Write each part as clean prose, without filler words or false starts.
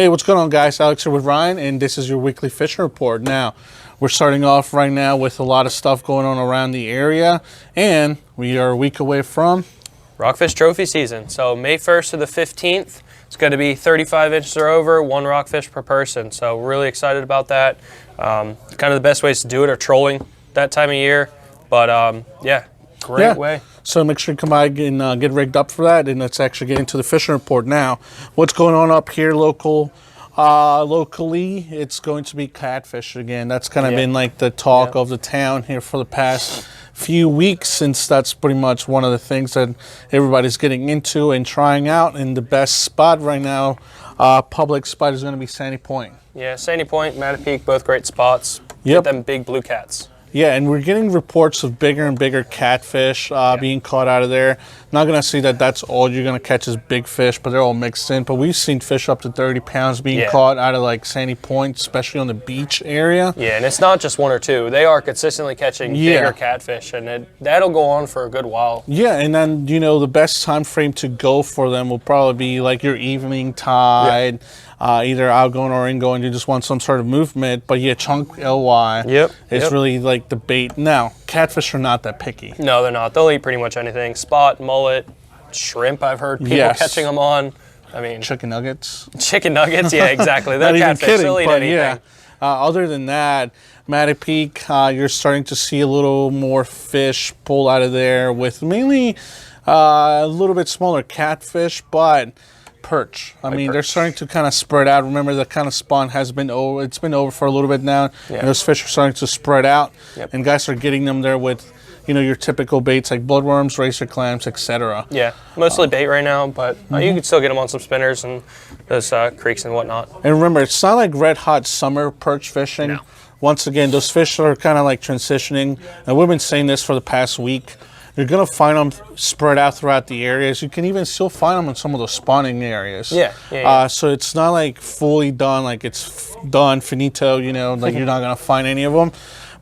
Hey, what's going on, guys? Alex here with Ryan, and this is your weekly fishing report. Now, we're starting off right now with a lot of stuff going on around the area, and we are a week away from rockfish trophy season. So May 1st to the 15th, it's going to be 35 inches or over, one rockfish per person. So we're really excited about that. Kind of the best ways to do it are trolling that time of year, but yeah, great way. So make sure you come by and get rigged up for that, and let's actually get into the fishing report now. What's going on up here locally? It's going to be catfish again. That's kind of been like the talk of the town here for the past few weeks, since that's pretty much one of the things that everybody's getting into and trying out. And the best spot right now, public spot, is going to be Sandy Point. Yeah, Sandy Point, Matapeake, both great spots. Get them big blue cats. Yeah, and we're getting reports of bigger and bigger catfish being caught out of there. Not going to say that that's all you're going to catch is big fish, but they're all mixed in. But we've seen fish up to 30 pounds being caught out of like Sandy Point, especially on the beach area. Yeah, and it's not just one or two. They are consistently catching bigger catfish, and that'll go on for a good while. Yeah, and then, you know, the best time frame to go for them will probably be like your evening tide. Either outgoing or ingoing, you just want some sort of movement. But yeah, chunk LY is really like the bait. Now, catfish are not that picky. No, they're not. They'll eat pretty much anything. Spot, mullet, shrimp, I've heard people catching them on. I mean, chicken nuggets. Chicken nuggets, yeah, exactly. They're not catfish. Even kidding, they'll eat but anything. Yeah. Other than that, Matapeake, you're starting to see a little more fish pull out of there with mainly a little bit smaller catfish, but perch. I mean, they're starting to kind of spread out. Remember, the kind of spawn has been over. It's been over for a little bit now. And those fish are starting to spread out, and guys are getting them there with, you know, your typical baits like bloodworms, racer clams, etc. Yeah, mostly bait right now, but you can still get them on some spinners and those creeks and whatnot. And remember, it's not like red hot summer perch fishing. No. Once again, those fish are kind of like transitioning, and we've been saying this for the past week. You're going to find them spread out throughout the areas. You can even still find them in some of those spawning areas. So it's not like fully done, like it's done, finito, you know, like you're not going to find any of them.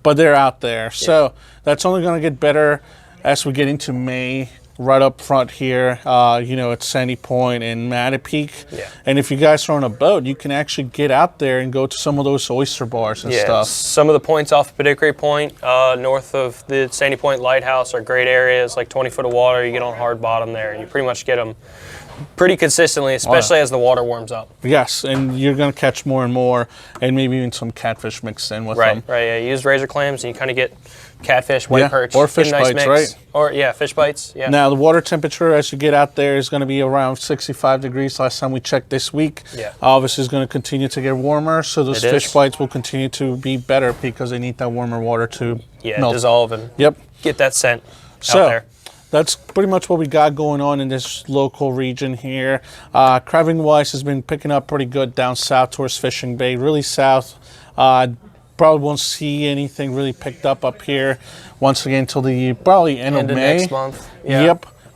But they're out there. So that's only going to get better as we get into May. Right up front here, you know, at Sandy Point and Matapeake. And if you guys are on a boat, you can actually get out there and go to some of those oyster bars and stuff. Some of the points off Pedicary Point, north of the Sandy Point Lighthouse, are great areas, like 20 foot of water. You get on hard bottom there, and you pretty much get them pretty consistently, especially as the water warms up. Yes, and you're going to catch more and more, and maybe even some catfish mixed in with them. Right, yeah. You use razor clams, and you kind of get catfish, white perch, or fish bites, mix. right? Or fish bites. Yeah. Now the water temperature as you get out there is going to be around 65 degrees. Last time we checked this week. Obviously, it's going to continue to get warmer, so those fish bites will continue to be better because they need that warmer water to melt. Dissolve and get that scent out there. That's pretty much what we got going on in this local region here. Crabbing wise has been picking up pretty good down south towards Fishing Bay, really south. Probably won't see anything really picked up here once again until the probably end of May. Next month.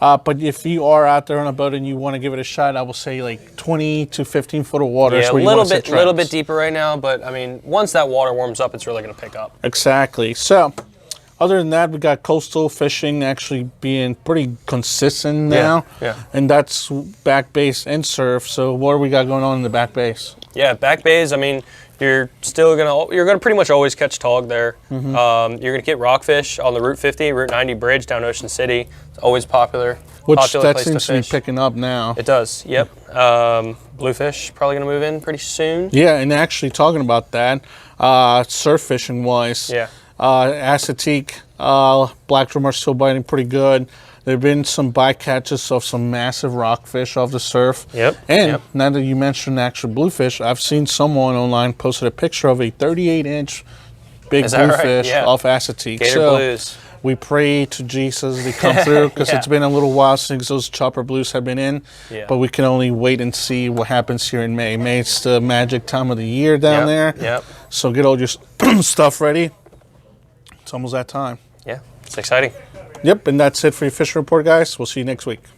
But if you are out there on a boat and you want to give it a shot, I will say like 20 to 15 foot of water is where you want to set traps. A little bit deeper right now, but I mean, once that water warms up, it's really going to pick up. Exactly. So, other than that, we got coastal fishing actually being pretty consistent now. And that's back base and surf. So what do we got going on in the back base? Yeah, back bays, I mean, you're gonna pretty much always catch tog there. You're gonna get rockfish on the Route 50, Route 90 bridge down Ocean City. It's always popular. That seems to be picking up now. It does, yep. Bluefish probably gonna move in pretty soon. Yeah, and actually talking about that, surf fishing wise, acetique, black drum are still biting pretty good. There have been some bycatches of some massive rockfish off the surf. And now that you mentioned actual bluefish, I've seen someone online posted a picture of a 38-inch big bluefish off acetique. Gator blues. We pray to Jesus they come through because it's been a little while since those chopper blues have been in. But we can only wait and see what happens here in May. May's the magic time of the year down there. So get all your stuff ready. It's almost that time. Yeah, it's exciting. Yep, and that's it for your fishing report, guys. We'll see you next week.